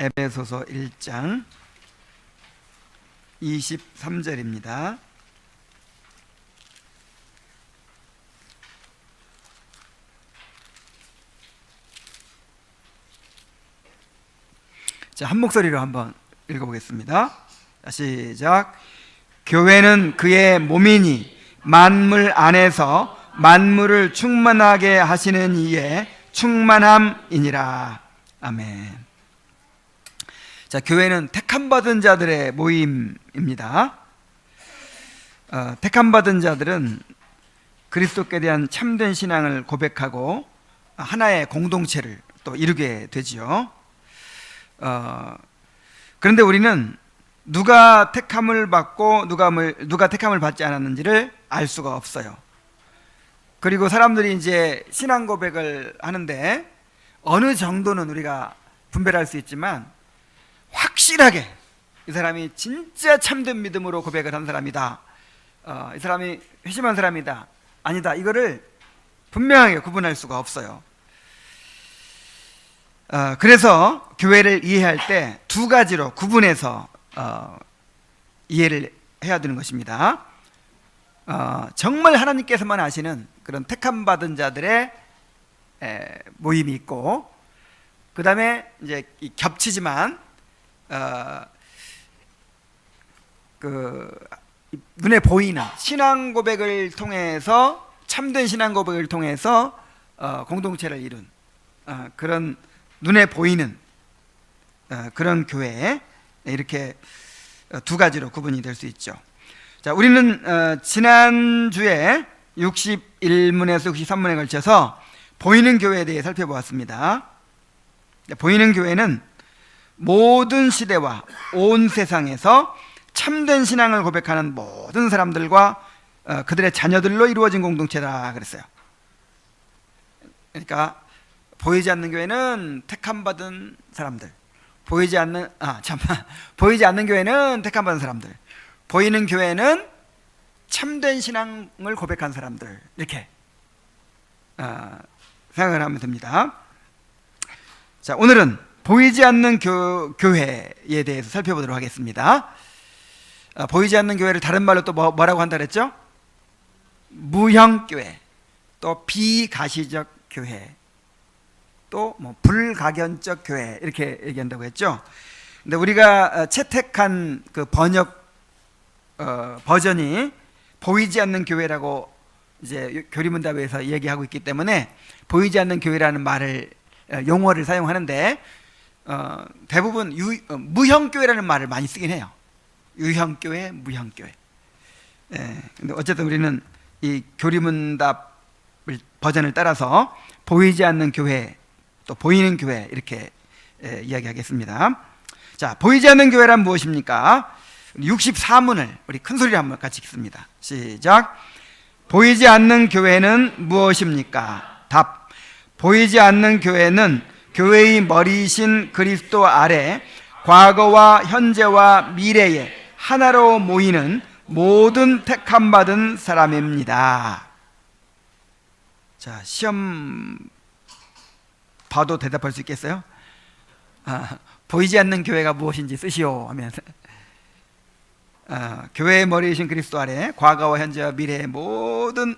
에베소서 1장 23절입니다. 자, 한 목소리로 한번 읽어보겠습니다. 시작. 교회는 그의 몸이니 만물 안에서 만물을 충만하게 하시는 이의 충만함이니라. 아멘. 자, 교회는 택함받은 자들의 모임입니다. 택함받은 자들은 그리스도께 대한 참된 신앙을 고백하고 하나의 공동체를 또 이루게 되지요. 그런데 우리는 누가 택함을 받고 누가 택함을 받지 않았는지를 알 수가 없어요. 그리고 사람들이 이제 신앙 고백을 하는데 어느 정도는 우리가 분별할 수 있지만 확실하게 이 사람이 진짜 참된 믿음으로 고백을 한 사람이다, 이 사람이 회심한 사람이다, 아니다, 이거를 분명하게 구분할 수가 없어요. 그래서 교회를 이해할 때 두 가지로 구분해서 이해를 해야 되는 것입니다. 정말 하나님께서만 아시는 그런 택함받은 자들의 모임이 있고, 그 다음에 이제 겹치지만 눈에 보이는 신앙 고백을 통해서, 참된 신앙 고백을 통해서 공동체를 이룬 그런 눈에 보이는 그런 교회, 이렇게 두 가지로 구분이 될 수 있죠. 자, 우리는 지난주에 61문에서 63문에 걸쳐서 보이는 교회에 대해 살펴보았습니다. 보이는 교회는 모든 시대와 온 세상에서 참된 신앙을 고백하는 모든 사람들과 그들의 자녀들로 이루어진 공동체다 그랬어요. 그러니까 보이지 않는 교회는 택함받은 사람들, 보이지 않는 교회는 택함받은 사람들, 보이는 교회는 참된 신앙을 고백한 사람들, 이렇게 생각을 하면 됩니다. 자, 오늘은 보이지 않는 교회에 대해서 살펴보도록 하겠습니다. 보이지 않는 교회를 다른 말로 또 뭐라고 한다 그랬죠? 무형교회, 또 비가시적 교회, 또 불가견적 교회, 이렇게 얘기한다고 했죠. 근데 우리가 채택한 그 번역 버전이 보이지 않는 교회라고 이제 교리문답에서 얘기하고 있기 때문에 보이지 않는 교회라는 용어를 사용하는데, 대부분 무형교회라는 말을 많이 쓰긴 해요. 유형교회, 무형교회. 근데 어쨌든 우리는 이 교리문답 버전을 따라서 보이지 않는 교회, 또 보이는 교회, 이렇게 이야기하겠습니다. 자, 보이지 않는 교회란 무엇입니까? 64문을 우리 큰 소리로 한번 같이 읽습니다. 시작. 보이지 않는 교회는 무엇입니까? 답. 보이지 않는 교회는 교회의 머리이신 그리스도 아래 과거와 현재와 미래에 하나로 모이는 모든 택함받은 사람입니다. 자, 시험 봐도 대답할 수 있겠어요? 보이지 않는 교회가 무엇인지 쓰시오 하면서, 교회의 머리이신 그리스도 아래 과거와 현재와 미래의 모든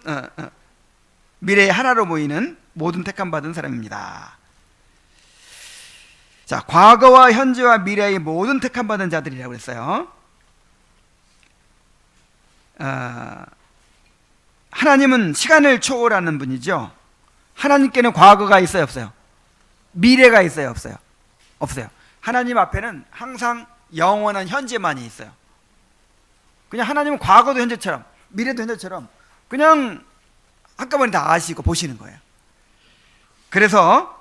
미래에 하나로 모이는 모든 택함받은 사람입니다. 자, 과거와 현재와 미래의 모든 택함받은 자들이라고 했어요. 하나님은 시간을 초월하는 분이죠. 하나님께는 과거가 있어요, 없어요? 미래가 있어요, 없어요? 없어요. 하나님 앞에는 항상 영원한 현재만이 있어요. 그냥 하나님은 과거도 현재처럼 미래도 현재처럼 그냥 한꺼번에 다 아시고 보시는 거예요. 그래서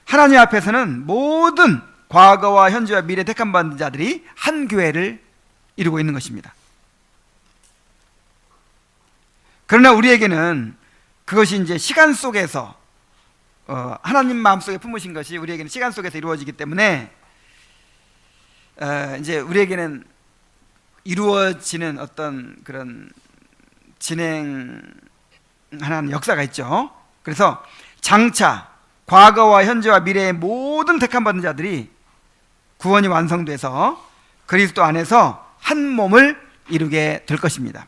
하나님 앞에서는 모든 과거와 현재와 미래 택함받은 자들이 한 교회를 이루고 있는 것입니다. 그러나 우리에게는 그것이 이제 시간 속에서 하나님 마음속에 품으신 것이 우리에게는 시간 속에서 이루어지기 때문에 이제 우리에게는 이루어지는 어떤 그런 진행하는 역사가 있죠. 그래서 장차 과거와 현재와 미래의 모든 택함받은 자들이 구원이 완성돼서 그리스도 안에서 한 몸을 이루게 될 것입니다.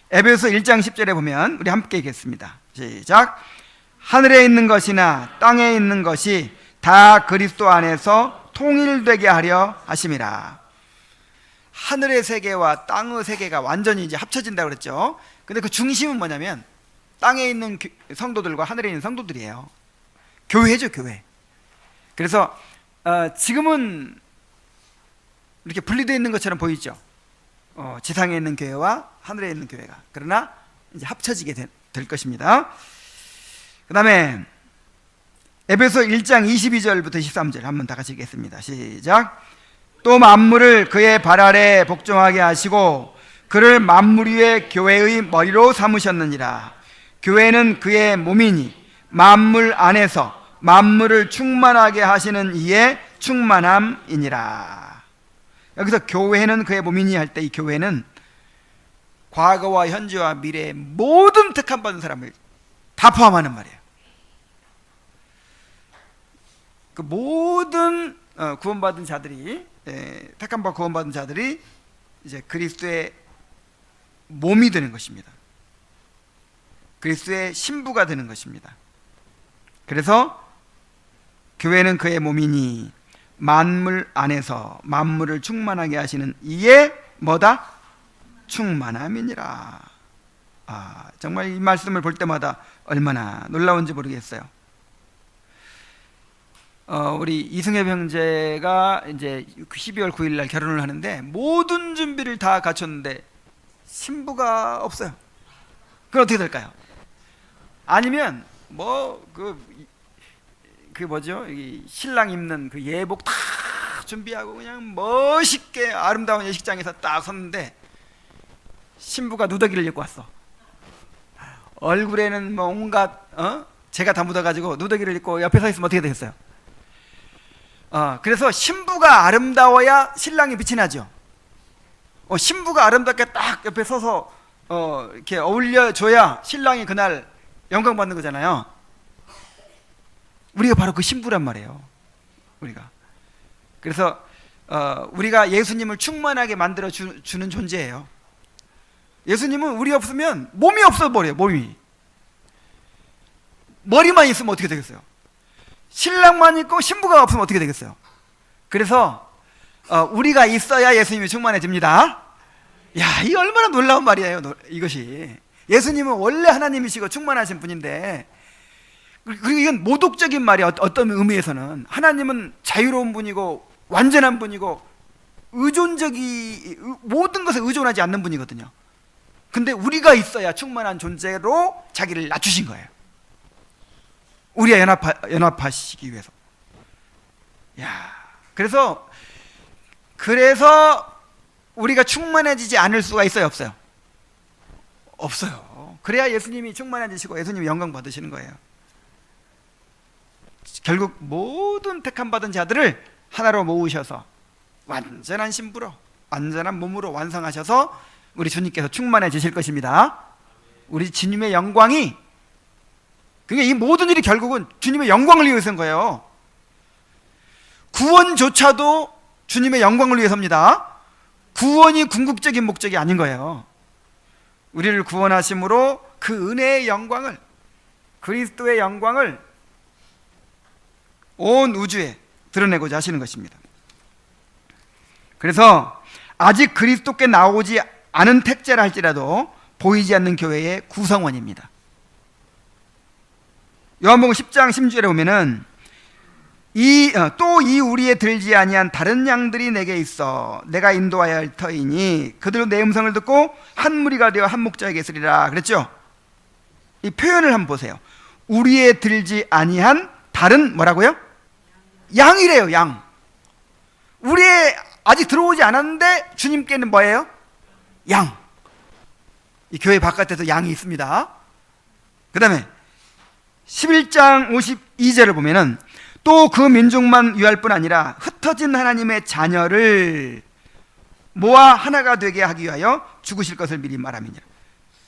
에베소 1장 10절에 보면 우리 함께 읽겠습니다. 시작. 하늘에 있는 것이나 땅에 있는 것이 다 그리스도 안에서 통일되게 하려 하심이라. 하늘의 세계와 땅의 세계가 완전히 이제 합쳐진다고 그랬죠. 근데 그 중심은 뭐냐면 땅에 있는 성도들과 하늘에 있는 성도들이에요. 교회죠, 교회. 그래서 지금은 이렇게 분리되어 있는 것처럼 보이죠. 지상에 있는 교회와 하늘에 있는 교회가. 그러나 이제 합쳐지게 될 것입니다. 그 다음에 에베소 1장 22절부터 23절 한번 다 같이 읽겠습니다. 시작. 또 만물을 그의 발 아래 복종하게 하시고 그를 만물 위에 교회의 머리로 삼으셨느니라. 교회는 그의 몸이니 만물 안에서 만물을 충만하게 하시는 이의 충만함이니라. 여기서 교회는 그의 몸이니 할 때 이 교회는 과거와 현재와 미래의 모든 택함 받은 사람을 다 포함하는 말이에요. 그 모든 구원받은 자들이, 택함받고 구원받은 자들이 이제 그리스도의 몸이 되는 것입니다. 그리스도의 신부가 되는 것입니다. 그래서 교회는 그의 몸이니 만물 안에서 만물을 충만하게 하시는 이의 뭐다? 충만함이니라. 정말 이 말씀을 볼 때마다 얼마나 놀라운지 모르겠어요. 우리 이승엽 형제가 이제 12월 9일 날 결혼을 하는데 모든 준비를 다 갖췄는데 신부가 없어요. 그럼 어떻게 될까요? 아니면 그 뭐죠? 이 신랑 입는 그 예복 다 준비하고 그냥 멋있게 아름다운 예식장에서 딱 섰는데 신부가 누더기를 입고 왔어. 얼굴에는 뭐 온갖 재가 다 묻어가지고 누더기를 입고 옆에 서 있으면 어떻게 되겠어요? 그래서 신부가 아름다워야 신랑이 빛이 나죠. 신부가 아름답게 딱 옆에 서서 이렇게 어울려줘야 신랑이 그날 영광 받는 거잖아요. 우리가 바로 그 신부란 말이에요. 우리가. 그래서 우리가 예수님을 충만하게 만들어 주는 존재예요. 예수님은 우리 없으면 몸이 없어 버려요. 몸이. 머리만 있으면 어떻게 되겠어요? 신랑만 있고 신부가 없으면 어떻게 되겠어요? 그래서 우리가 있어야 예수님이 충만해집니다. 야, 이 얼마나 놀라운 말이에요. 이것이. 예수님은 원래 하나님이시고 충만하신 분인데, 그리고 이건 모독적인 말이에요. 어떤 의미에서는 하나님은 자유로운 분이고 완전한 분이고 모든 것에 의존하지 않는 분이거든요. 근데 우리가 있어야 충만한 존재로 자기를 낮추신 거예요. 우리와 연합하시기 위해서. 그래서 우리가 충만해지지 않을 수가 있어요, 없어요? 없어요. 그래야 예수님이 충만해지시고 예수님이 영광 받으시는 거예요. 결국 모든 택함 받은 자들을 하나로 모으셔서 완전한 신부로, 완전한 몸으로 완성하셔서 우리 주님께서 충만해지실 것입니다. 우리 주님의 영광이, 그러니까 이 모든 일이 결국은 주님의 영광을 위해서인 거예요. 구원조차도 주님의 영광을 위해서입니다. 구원이 궁극적인 목적이 아닌 거예요. 우리를 구원하심으로 그 은혜의 영광을, 그리스도의 영광을 온 우주에 드러내고자 하시는 것입니다. 그래서 아직 그리스도께 나오지 않은 택제라 할지라도 보이지 않는 교회의 구성원입니다. 요한복음 10장 16절에 보면은 또 이 우리에 들지 아니한 다른 양들이 내게 있어 내가 인도하여 할 터이니 그들은 내 음성을 듣고 한 무리가 되어 한 목자에게 있으리라 그랬죠. 이 표현을 한번 보세요. 우리에 들지 아니한 다른 뭐라고요? 양이래요. 양. 우리에 아직 들어오지 않았는데 주님께는 뭐예요? 양. 이 교회 바깥에도 양이 있습니다. 그 다음에 11장 52절을 보면은 또 그 민족만 위할 뿐 아니라 흩어진 하나님의 자녀를 모아 하나가 되게 하기 위하여 죽으실 것을 미리 말함이니라.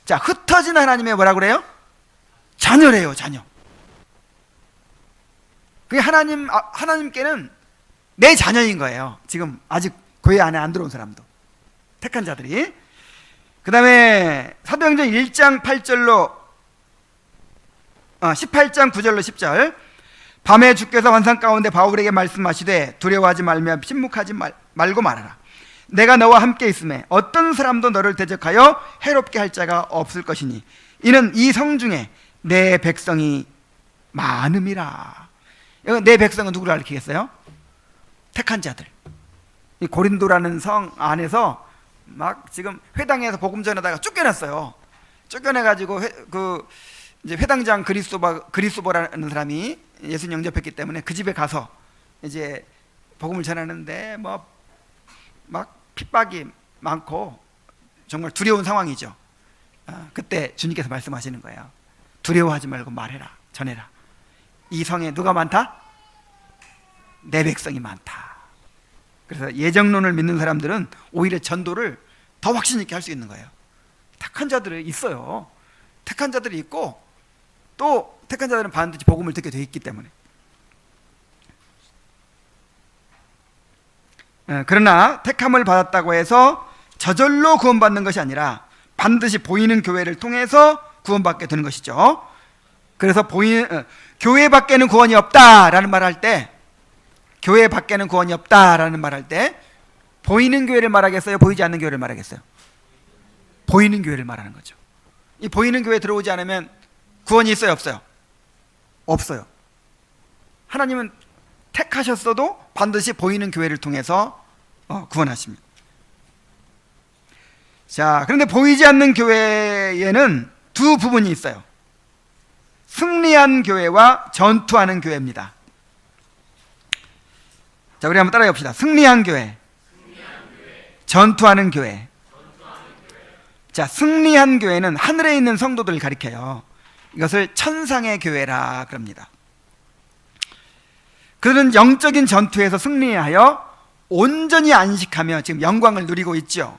자, 흩어진 하나님의 뭐라고 그래요? 자녀래요. 자녀. 그 하나님께는 내 자녀인 거예요. 지금 아직 교회 안에 안 들어온 사람도, 택한 자들이. 그 다음에 사도행전 1장 8절로 18장 9절로 10절. 밤에 주께서 환상 가운데 바울에게 말씀하시되 두려워하지 말며 침묵하지 말고 말하라. 내가 너와 함께 있음에 어떤 사람도 너를 대적하여 해롭게 할 자가 없을 것이니 이는 이 성 중에 내 백성이 많음이라. 내 백성은 누구를 가리키겠어요? 택한 자들. 이 고린도라는 성 안에서 막 지금 회당에서 복음 전하다가 쫓겨났어요. 쫓겨내가지고 이제 회당장 그리스도라는 사람이 예수님 영접했기 때문에 그 집에 가서 이제 복음을 전하는데 뭐 막 핍박이 많고 정말 두려운 상황이죠. 그때 주님께서 말씀하시는 거예요. 두려워하지 말고 말해라, 전해라. 이 성에 누가 많다? 내 백성이 많다. 그래서 예정론을 믿는 사람들은 오히려 전도를 더 확신 있게 할 수 있는 거예요. 택한 자들이 있어요. 택한 자들이 있고 또 택한 자들은 반드시 복음을 듣게 돼 있기 때문에. 그러나 택함을 받았다고 해서 저절로 구원받는 것이 아니라 반드시 보이는 교회를 통해서 구원받게 되는 것이죠. 그래서 교회 밖에는 구원이 없다라는 말할 때, 교회 밖에는 구원이 없다라는 말할 때 보이는 교회를 말하겠어요? 보이지 않는 교회를 말하겠어요? 보이는 교회를 말하는 거죠. 이 보이는 교회에 들어오지 않으면 구원이 있어요, 없어요? 없어요. 하나님은 택하셨어도 반드시 보이는 교회를 통해서 구원하십니다. 자, 그런데 보이지 않는 교회에는 두 부분이 있어요. 승리한 교회와 전투하는 교회입니다. 자, 우리 한번 따라해 봅시다. 승리한 교회, 전투하는 교회. 자, 승리한 교회는 하늘에 있는 성도들을 가리켜요. 이것을 천상의 교회라 그럽니다. 그들은 영적인 전투에서 승리하여 온전히 안식하며 지금 영광을 누리고 있죠.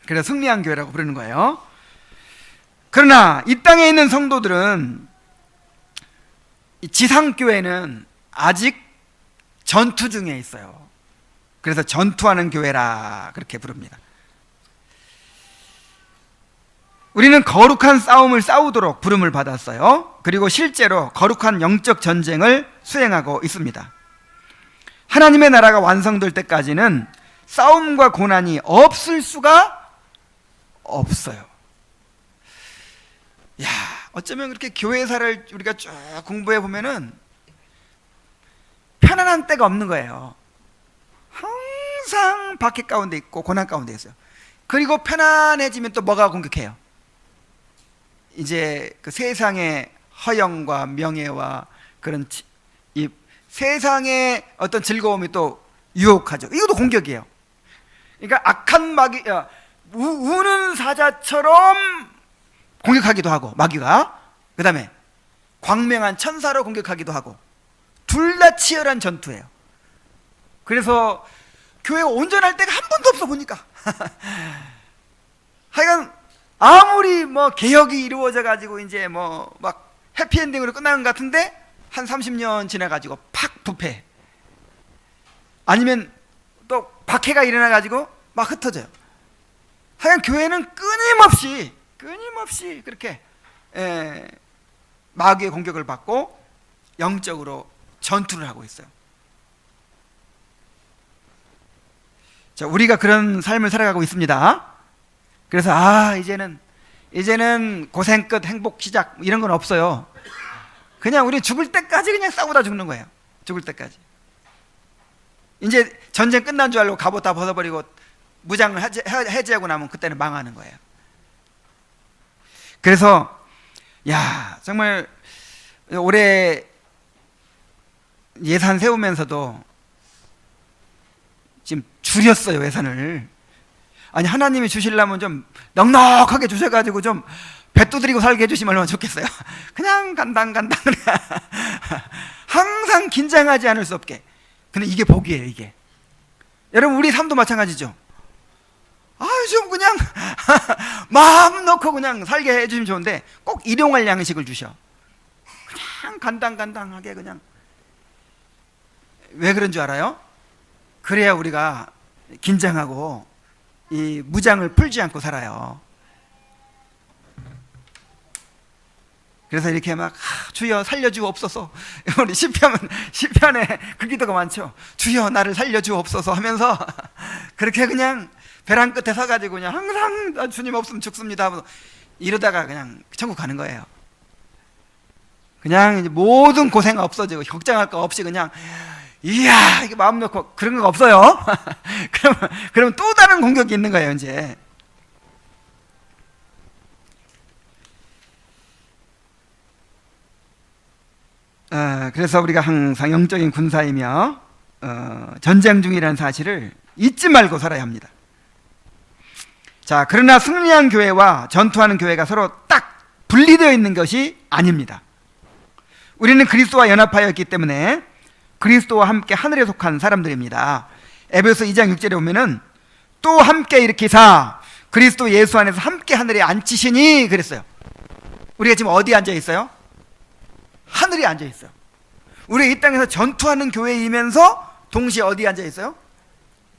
그래서 승리한 교회라고 부르는 거예요. 그러나 이 땅에 있는 성도들은, 지상교회는 아직 전투 중에 있어요. 그래서 전투하는 교회라 그렇게 부릅니다. 우리는 거룩한 싸움을 싸우도록 부름을 받았어요. 그리고 실제로 거룩한 영적 전쟁을 수행하고 있습니다. 하나님의 나라가 완성될 때까지는 싸움과 고난이 없을 수가 없어요. 야, 어쩌면 그렇게 교회사를 우리가 쭉 공부해 보면은 편안한 때가 없는 거예요. 항상 박해 가운데 있고 고난 가운데 있어요. 그리고 편안해지면 또 뭐가 공격해요? 이제 그 세상의 허영과 명예와 그런 이 세상의 어떤 즐거움이 또 유혹하죠. 이것도 공격이에요. 그러니까 악한 마귀, 우는 사자처럼 공격하기도 하고, 마귀가. 그 다음에 광명한 천사로 공격하기도 하고, 둘 다 치열한 전투예요. 그래서 교회가 온전할 때가 한 번도 없어 보니까. 하여간 아무리 뭐 개혁이 이루어져 가지고 이제 뭐 막 해피엔딩으로 끝나는 것 같은데 한 30년 지나 가지고 팍 부패, 아니면 또 박해가 일어나 가지고 막 흩어져요. 하여간 교회는 끊임없이 그렇게 마귀의 공격을 받고 영적으로 전투를 하고 있어요. 자, 우리가 그런 삶을 살아가고 있습니다. 그래서 이제는 고생 끝 행복 시작 이런 건 없어요. 그냥 우리 죽을 때까지 그냥 싸우다 죽는 거예요. 죽을 때까지. 이제 전쟁 끝난 줄 알고 갑옷 다 벗어버리고 무장을 해제하고 나면 그때는 망하는 거예요. 그래서 정말 올해 예산 세우면서도 지금 줄였어요, 예산을. 아니, 하나님이 주시려면 좀 넉넉하게 주셔가지고 좀 배두드리고 살게 해주시면 얼마나 좋겠어요. 그냥 간당 항상 긴장하지 않을 수 없게. 근데 이게 복이에요, 이게. 여러분, 우리 삶도 마찬가지죠. 좀 그냥 마음 놓고 그냥 살게 해주시면 좋은데 꼭 일용할 양식을 주셔. 그냥 간당간당하게 그냥. 왜 그런 줄 알아요? 그래야 우리가 긴장하고 이 무장을 풀지 않고 살아요. 그래서 이렇게 막 주여 살려주옵소서. 우리 시편에 그 기도가 많죠. 주여 나를 살려주옵소서 하면서 그렇게 그냥 벼랑 끝에 서가지고 그냥 항상 나 주님 없으면 죽습니다 하면서 이러다가 그냥 천국 가는 거예요. 그냥 이제 모든 고생 없어지고 걱정할 거 없이 그냥 이야 이게 마음 놓고 그런 거 없어요. 그러면 또 다른 공격이 있는 거예요 이제. 그래서 우리가 항상 영적인 군사이며 전쟁 중이라는 사실을 잊지 말고 살아야 합니다. 자, 그러나 승리한 교회와 전투하는 교회가 서로 딱 분리되어 있는 것이 아닙니다. 우리는 그리스도와 연합하였기 때문에 그리스도와 함께 하늘에 속한 사람들입니다. 에베소 2장 6절에 보면은 또 함께 일으키사 그리스도 예수 안에서 함께 하늘에 앉히시니 그랬어요. 우리가 지금 어디에 앉아 있어요? 하늘에 앉아 있어요. 우리가 이 땅에서 전투하는 교회이면서 동시에 어디에 앉아 있어요?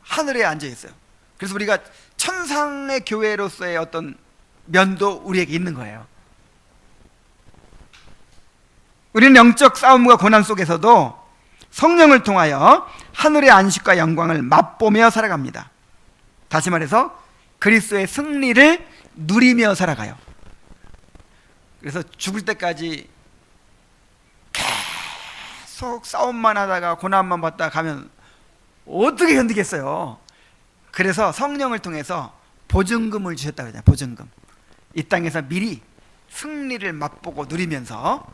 하늘에 앉아 있어요. 그래서 우리가 천상의 교회로서의 어떤 면도 우리에게 있는 거예요. 우리는 영적 싸움과 고난 속에서도 성령을 통하여 하늘의 안식과 영광을 맛보며 살아갑니다. 다시 말해서 그리스도의 승리를 누리며 살아가요. 그래서 죽을 때까지 계속 싸움만 하다가 고난만 받다가 가면 어떻게 견디겠어요? 그래서 성령을 통해서 보증금을 주셨다고 하잖아요. 보증금. 이 땅에서 미리 승리를 맛보고 누리면서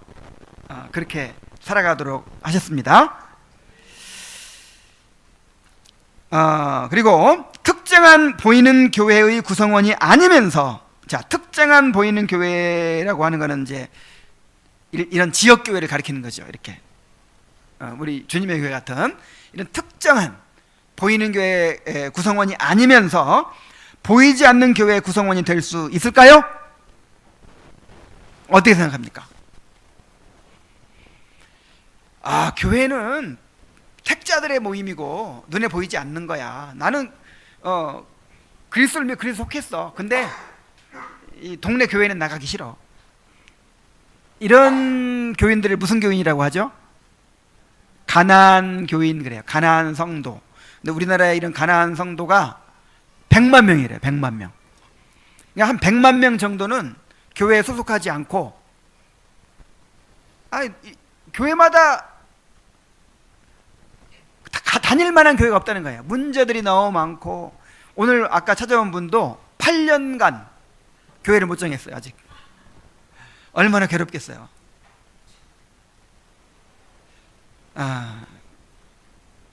그렇게 살아가도록 하셨습니다. 그리고 특정한 보이는 교회의 구성원이 아니면서, 자, 특정한 보이는 교회라고 하는 것은 이제 이런 지역 교회를 가리키는 거죠. 이렇게 우리 주님의 교회 같은 이런 특정한 보이는 교회 구성원이 아니면서 보이지 않는 교회의 구성원이 될 수 있을까요? 어떻게 생각합니까? 교회는 택자들의 모임이고 눈에 보이지 않는 거야. 나는 그리스도를 믿고 그리스도에 속했어. 근데 이 동네 교회는 나가기 싫어. 이런 교인들을 무슨 교인이라고 하죠? 가나안 교인 그래요. 가나안 성도. 근데 우리나라에 이런 가나안 성도가 100만 명이래요. 100만 명. 그러니까 한 100만 명 정도는 교회에 소속하지 않고 교회마다 다닐 만한 교회가 없다는 거예요. 문제들이 너무 많고, 오늘 아까 찾아온 분도 8년간 교회를 못 정했어요. 아직. 얼마나 괴롭겠어요.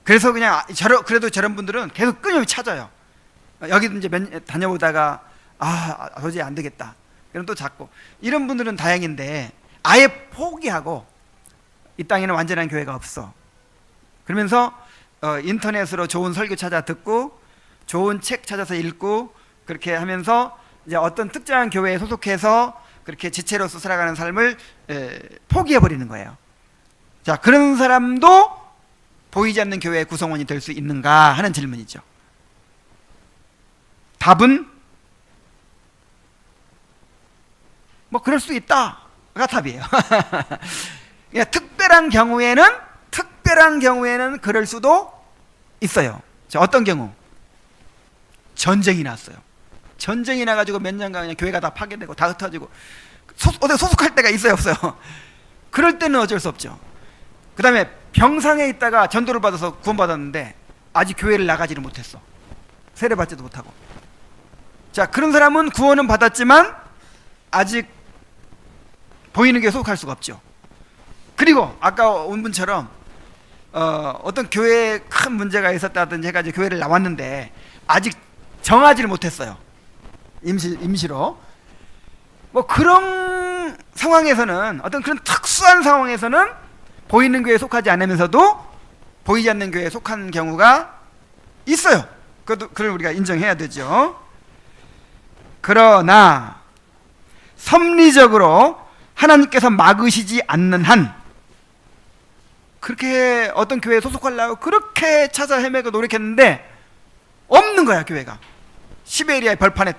그래서 그냥 그래도 저런 분들은 계속 끊임없이 찾아요. 여기 이제 다녀보다가 도저히 안 되겠다. 그럼 또 찾고. 이런 분들은 다행인데 아예 포기하고 이 땅에는 완전한 교회가 없어. 그러면서 인터넷으로 좋은 설교 찾아 듣고 좋은 책 찾아서 읽고 그렇게 하면서 이제 어떤 특정한 교회에 소속해서 그렇게 지체로서 살아가는 삶을 포기해 버리는 거예요. 자, 그런 사람도 보이지 않는 교회의 구성원이 될 수 있는가 하는 질문이죠. 답은 뭐 그럴 수 있다가 답이에요. 특별한 경우에는 그럴 수도 있어요. 자, 어떤 경우? 전쟁이 났어요. 전쟁이 나가지고 몇 년간 그냥 교회가 다 파괴되고 다 흩어지고 어디 소속할 때가 있어요, 없어요? 그럴 때는 어쩔 수 없죠. 그 다음에 병상에 있다가 전도를 받아서 구원받았는데 아직 교회를 나가지를 못했어. 세례받지도 못하고. 자, 그런 사람은 구원은 받았지만 아직 보이는 교회에 소속할 수가 없죠. 그리고 아까 온 분처럼 어떤 교회에 큰 문제가 있었다든지 해가지고 교회를 나왔는데 아직 정하지를 못했어요. 임시로. 뭐 그런 상황에서는, 어떤 그런 특수한 상황에서는 보이는 교회에 속하지 않으면서도 보이지 않는 교회에 속한 경우가 있어요. 그걸 우리가 인정해야 되죠. 그러나 섭리적으로 하나님께서 막으시지 않는 한, 그렇게 어떤 교회에 소속하려고 그렇게 찾아 헤매고 노력했는데 없는 거야, 교회가. 시베리아의 벌판에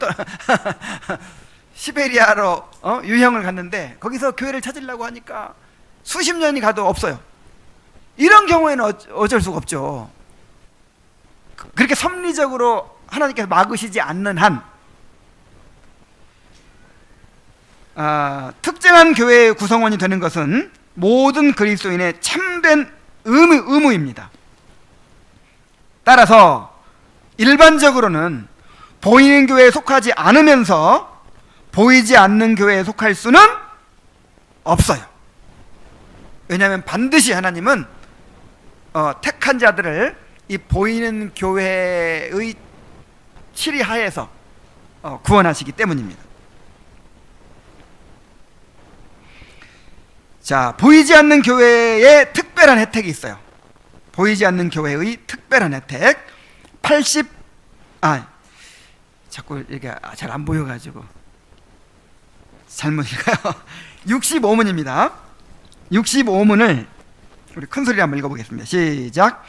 시베리아로 유형을 갔는데 거기서 교회를 찾으려고 하니까 수십 년이 가도 없어요. 이런 경우에는 어쩔 수가 없죠. 그렇게 섭리적으로 하나님께서 막으시지 않는 한 특정한 교회의 구성원이 되는 것은 모든 그리스도인의 참된 의무입니다. 따라서 일반적으로는 보이는 교회에 속하지 않으면서 보이지 않는 교회에 속할 수는 없어요. 왜냐하면 반드시 하나님은 택한 자들을 이 보이는 교회의 치리하에서 구원하시기 때문입니다. 자, 보이지 않는 교회에 특별한 혜택이 있어요. 보이지 않는 교회의 특별한 혜택. 자꾸 이게 잘 안 보여가지고 잘못 읽어요. 65문입니다. 65문을 우리 큰 소리로 한번 읽어보겠습니다. 시작.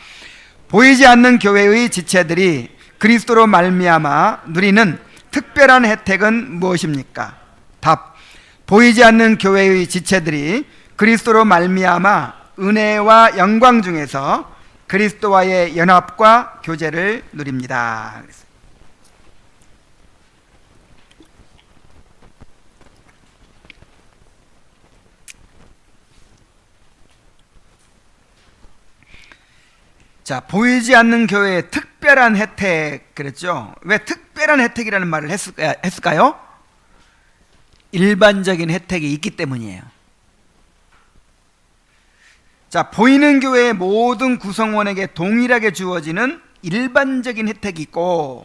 보이지 않는 교회의 지체들이 그리스도로 말미암아 누리는 특별한 혜택은 무엇입니까? 답. 보이지 않는 교회의 지체들이 그리스도로 말미암아 은혜와 영광 중에서 그리스도와의 연합과 교제를 누립니다. 자, 보이지 않는 교회의 특별한 혜택 그랬죠? 왜 특별한 혜택이라는 말을 했을까요? 일반적인 혜택이 있기 때문이에요. 자, 보이는 교회의 모든 구성원에게 동일하게 주어지는 일반적인 혜택이 있고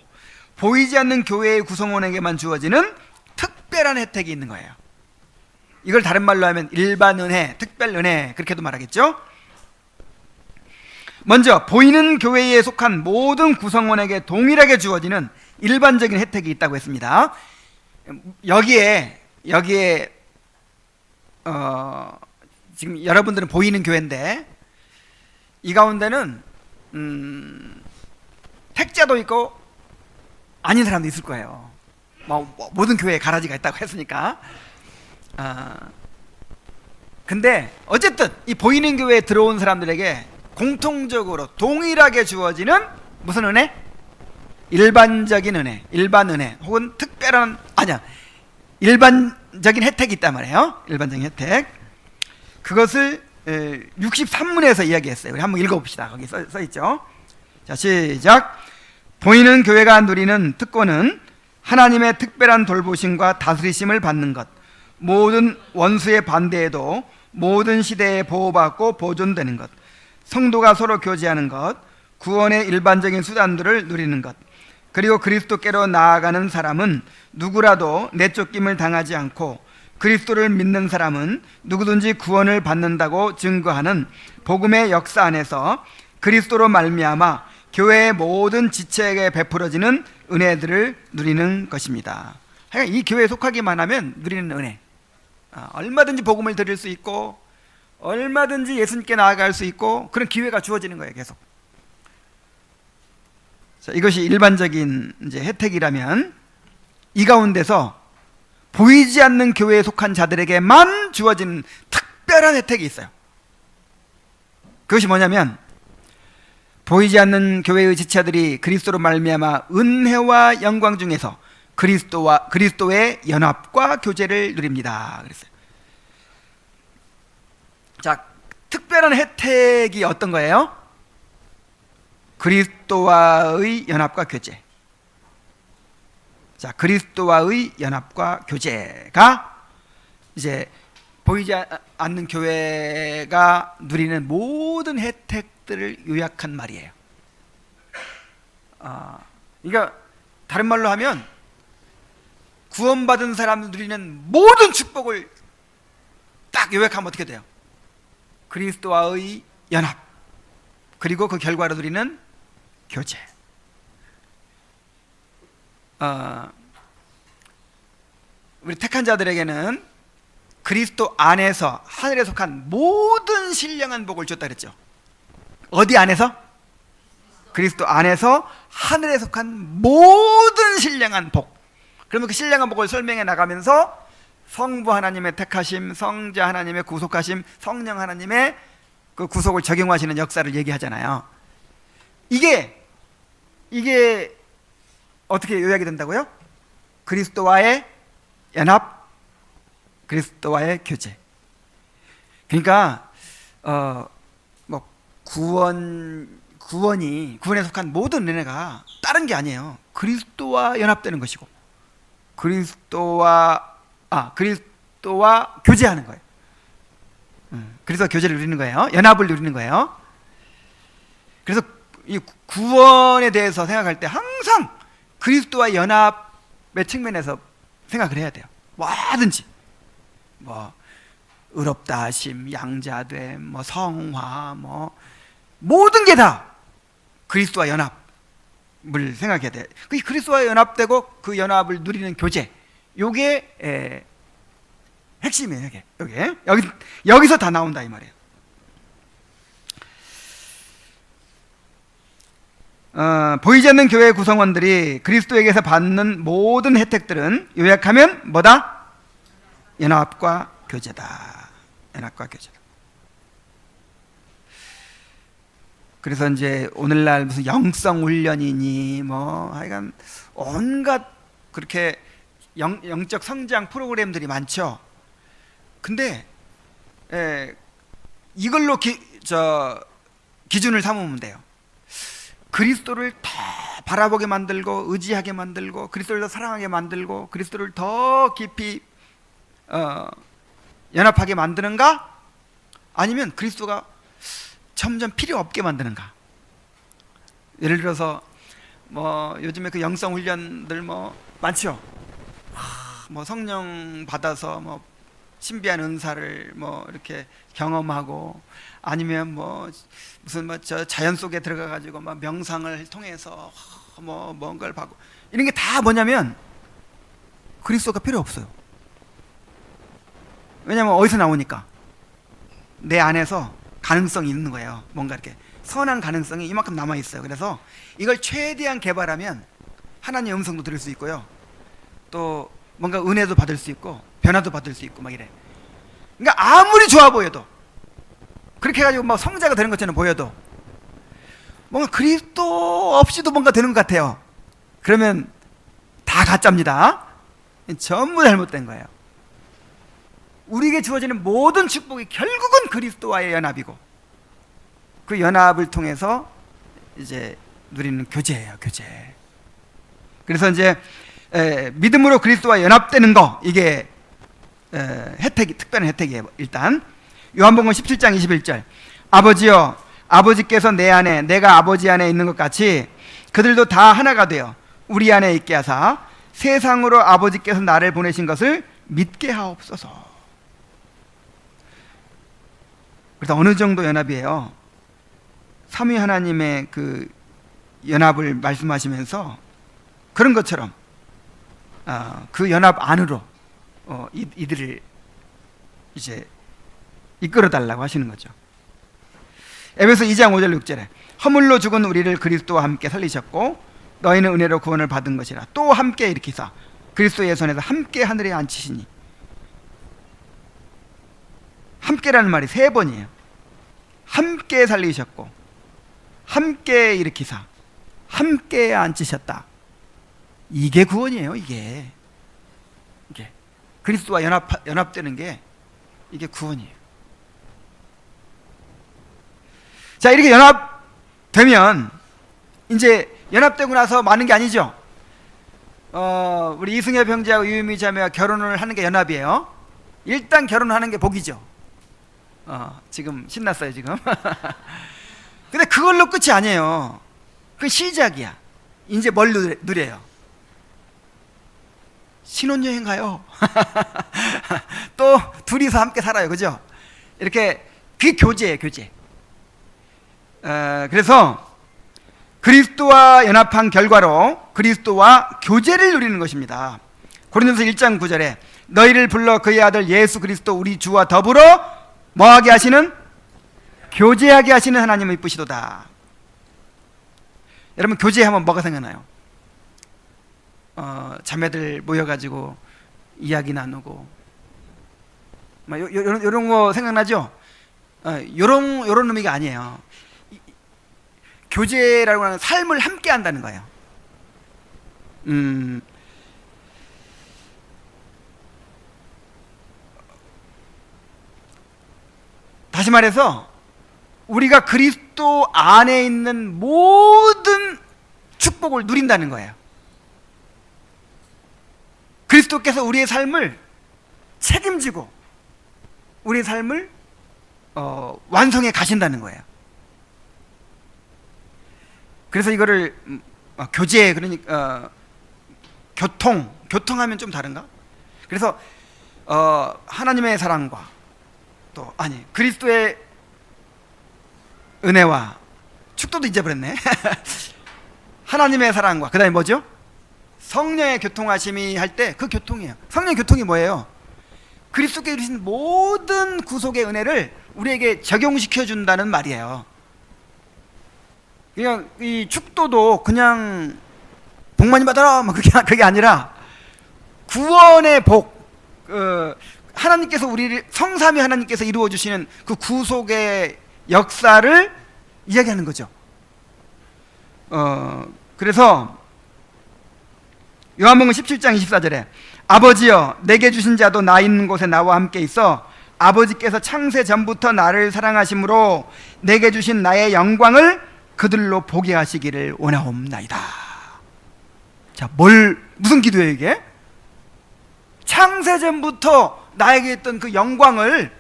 보이지 않는 교회의 구성원에게만 주어지는 특별한 혜택이 있는 거예요. 이걸 다른 말로 하면 일반 은혜, 특별 은혜 그렇게도 말하겠죠? 먼저 보이는 교회에 속한 모든 구성원에게 동일하게 주어지는 일반적인 혜택이 있다고 했습니다. 여기에 지금 여러분들은 보이는 교회인데 이 가운데는 택자도 있고 아닌 사람도 있을 거예요. 모든 교회에 가라지가 있다고 했으니까. 근데 어쨌든 이 보이는 교회에 들어온 사람들에게 공통적으로 동일하게 주어지는 무슨 은혜? 일반적인 은혜, 일반 은혜 혹은 특별한 일반적인 혜택이 있단 말이에요. 일반적인 혜택. 그것을 63문에서 이야기했어요. 우리 한번 읽어봅시다. 거기 써 있죠. 자, 시작. 보이는 교회가 누리는 특권은 하나님의 특별한 돌보심과 다스리심을 받는 것, 모든 원수의 반대에도 모든 시대에 보호받고 보존되는 것, 성도가 서로 교제하는 것, 구원의 일반적인 수단들을 누리는 것, 그리고 그리스도께로 나아가는 사람은 누구라도 내쫓김을 당하지 않고 그리스도를 믿는 사람은 누구든지 구원을 받는다고 증거하는 복음의 역사 안에서 그리스도로 말미암아 교회의 모든 지체에게 베풀어지는 은혜들을 누리는 것입니다. 이 교회에 속하기만 하면 누리는 은혜, 얼마든지 복음을 드릴 수 있고 얼마든지 예수님께 나아갈 수 있고 그런 기회가 주어지는 거예요. 계속. 자, 이것이 일반적인 혜택이라면 이 가운데서 보이지 않는 교회에 속한 자들에게만 주어지는 특별한 혜택이 있어요. 그것이 뭐냐면 보이지 않는 교회의 지체들이 그리스도로 말미암아 은혜와 영광 중에서 그리스도의 연합과 교제를 누립니다. 그랬어요. 자, 특별한 혜택이 어떤 거예요? 그리스도와의 연합과 교제. 자, 그리스도와의 연합과 교제가 이제 보이지 않는 교회가 누리는 모든 혜택들을 요약한 말이에요. 그러니까 다른 말로 하면 구원받은 사람들 누리는 모든 축복을 딱 요약하면 어떻게 돼요? 그리스도와의 연합, 그리고 그 결과로 누리는 교제. 우리 택한 자들에게는 그리스도 안에서 하늘에 속한 모든 신령한 복을 줬다 그랬죠. 어디 안에서? 그리스도 안에서 하늘에 속한 모든 신령한 복. 그러면 그 신령한 복을 설명해 나가면서 성부 하나님의 택하심, 성자 하나님의 구속하심, 성령 하나님의 그 구속을 적용하시는 역사를 얘기하잖아요. 이게 어떻게 요약이 된다고요? 그리스도와의 연합, 그리스도와의 교제. 그러니까 뭐 구원에 속한 모든 은혜가 다른 게 아니에요. 그리스도와 연합되는 것이고 그리스도와 교제하는 거예요. 그래서 교제를 누리는 거예요. 연합을 누리는 거예요. 그래서 이 구원에 대해서 생각할 때 항상 그리스도와 연합의 측면에서 생각을 해야 돼요. 뭐든지 뭐 의롭다 하심, 양자됨, 뭐 성화, 뭐 모든 게 다 그리스도와 연합을 생각해야 돼요. 그 그리스도와 연합되고 그 연합을 누리는 교제, 요게 핵심이에요. 이게 여기서 다 나온다 이 말이에요. 보이지 않는 교회 구성원들이 그리스도에게서 받는 모든 혜택들은 요약하면 뭐다? 연합과 교제다. 연합과 교제다. 그래서 이제 오늘날 무슨 영성 훈련이니 뭐 하여간 온갖 그렇게 영적 성장 프로그램들이 많죠. 근데 이걸로 기준을 삼으면 돼요. 그리스도를 더 바라보게 만들고 의지하게 만들고 그리스도를 더 사랑하게 만들고 그리스도를 더 깊이 연합하게 만드는가? 아니면 그리스도가 점점 필요 없게 만드는가? 예를 들어서 뭐 요즘에 그 영성 훈련들 뭐 많죠. 뭐 성령 받아서 뭐 신비한 은사를 뭐 이렇게 경험하고 아니면 뭐 무슨 뭐 저 자연 속에 들어가 가지고 막 명상을 통해서 뭐 뭔가를 받고 이런 게 다 뭐냐면 그리스도가 필요 없어요. 왜냐하면 어디서 나오니까 내 안에서 가능성이 있는 거예요. 뭔가 이렇게 선한 가능성이 이만큼 남아 있어요. 그래서 이걸 최대한 개발하면 하나님의 음성도 들을 수 있고요. 또 뭔가 은혜도 받을 수 있고 변화도 받을 수 있고 막 이래. 그러니까 아무리 좋아 보여도 그렇게 해가지고 막 성자가 되는 것처럼 보여도 뭔가 그리스도 없이도 뭔가 되는 것 같아요. 그러면 다 가짜입니다. 전부 잘못된 거예요. 우리에게 주어지는 모든 축복이 결국은 그리스도와의 연합이고 그 연합을 통해서 이제 누리는 교제예요. 교제. 그래서 이제 믿음으로 그리스도와 연합되는 거, 이게 혜택이, 특별한 혜택이에요. 일단 요한복음 17장 21절 아버지여 아버지께서 내 안에 내가 아버지 안에 있는 것 같이 그들도 다 하나가 되어 우리 안에 있게 하사 세상으로 아버지께서 나를 보내신 것을 믿게 하옵소서. 그래서 어느 정도 연합이에요? 삼위 하나님의 그 연합을 말씀하시면서 그런 것처럼 그 연합 안으로 이들을 이제 이끌어 달라고 하시는 거죠. 에베소 2장 5절 6절에 허물로 죽은 우리를 그리스도와 함께 살리셨고 너희는 은혜로 구원을 받은 것이라 또 함께 일으키사 그리스도의 손에서 함께 하늘에 앉히시니. 함께라는 말이 3번이에요. 함께 살리셨고 함께 일으키사 함께 앉히셨다. 이게 구원이에요. 이게 그리스도와 연합되는 게 이게 구원이에요. 자, 이렇게 연합되면 이제 연합되고 나서 많은 게 아니죠. 우리 이승엽 형제하고 유유미 자매가 결혼을 하는 게 연합이에요. 일단 결혼하는 게 복이죠. 지금 신났어요 지금. 근데 그걸로 끝이 아니에요. 그 시작이야. 이제 뭘 누려요? 신혼여행 가요. 또 둘이서 함께 살아요. 그죠? 이렇게 그게 교제예요. 교제. 그래서 그리스도와 연합한 결과로 그리스도와 교제를 누리는 것입니다. 고린도서 1장 9절에 너희를 불러 그의 아들 예수 그리스도 우리 주와 더불어 뭐하게 하시는? 교제하게 하시는 하나님의 이쁘시도다. 여러분, 교제하면 뭐가 생각나요? 자매들 모여가지고 이야기 나누고 요런 거 생각나죠? 요런 의미가 아니에요. 교제라고 하는 삶을 함께 한다는 거예요. 다시 말해서 우리가 그리스도 안에 있는 모든 축복을 누린다는 거예요. 그리스도께서 우리의 삶을 책임지고 우리의 삶을 완성해 가신다는 거예요. 그래서 이거를 교제, 그러니까 교통하면 좀 다른가? 그래서 하나님의 사랑과 또 그리스도의 은혜와 축도도 잊어버렸네. 하나님의 사랑과 그 다음에 뭐죠? 성령의 교통하심이 할 때 그 교통이에요. 성령의 교통이 뭐예요? 그리스도께 주신 모든 구속의 은혜를 우리에게 적용시켜 준다는 말이에요. 그냥 이 축도도 그냥 복 많이 받아라 그게 아니라 구원의 복, 하나님께서 우리를 성삼위 하나님께서 이루어 주시는 그 구속의 역사를 이야기하는 거죠. 그래서 요한복음 17장 24절에 아버지여 내게 주신 자도 나 있는 곳에 나와 함께 있어 아버지께서 창세 전부터 나를 사랑하심으로 내게 주신 나의 영광을 그들로 보게 하시기를 원하옵나이다. 자, 무슨 기도예요 이게? 창세 전부터 나에게 있던 그 영광을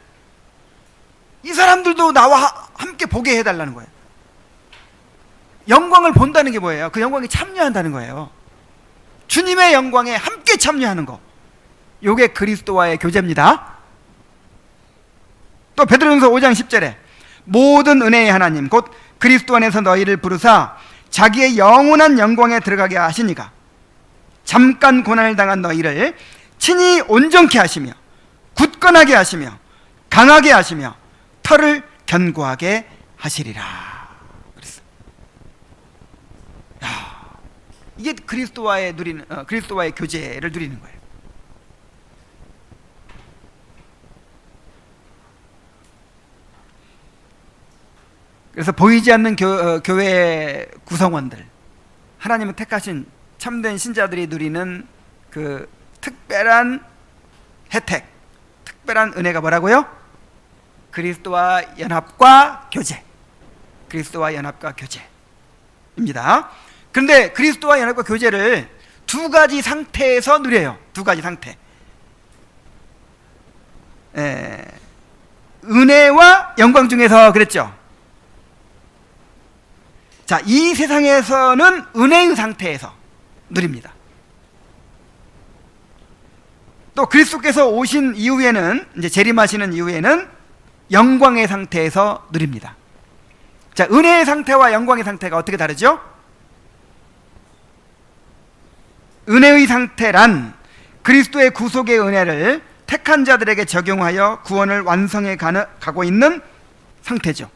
이 사람들도 나와 함께 보게 해달라는 거예요. 영광을 본다는 게 뭐예요? 그 영광에 참여한다는 거예요. 주님의 영광에 함께 참여하는 거, 요게 그리스도와의 교제입니다. 또 베드로전서 5장 10절에 모든 은혜의 하나님 곧 그리스도 안에서 너희를 부르사 자기의 영원한 영광에 들어가게 하시니가 잠깐 고난을 당한 너희를 친히 온전케 하시며 굳건하게 하시며 강하게 하시며 털을 견고하게 하시리라. 그랬어요. 이게 그리스도와의 교제를 누리는 거예요. 그래서 보이지 않는 교회 구성원들, 하나님은 택하신 참된 신자들이 누리는 그 특별한 혜택, 특별한 은혜가 뭐라고요? 그리스도와 연합과 교제, 그리스도와 연합과 교제입니다. 그런데 그리스도와 연합과 교제를 두 가지 상태에서 누려요. 두 가지 상태. 은혜와 영광 중에서 그랬죠. 자, 이 세상에서는 은혜의 상태에서 누립니다. 또 그리스도께서 오신 이후에는, 이제 재림하시는 이후에는 영광의 상태에서 누립니다. 자, 은혜의 상태와 영광의 상태가 어떻게 다르죠? 은혜의 상태란 그리스도의 구속의 은혜를 택한 자들에게 적용하여 구원을 완성해 가고 있는 상태죠.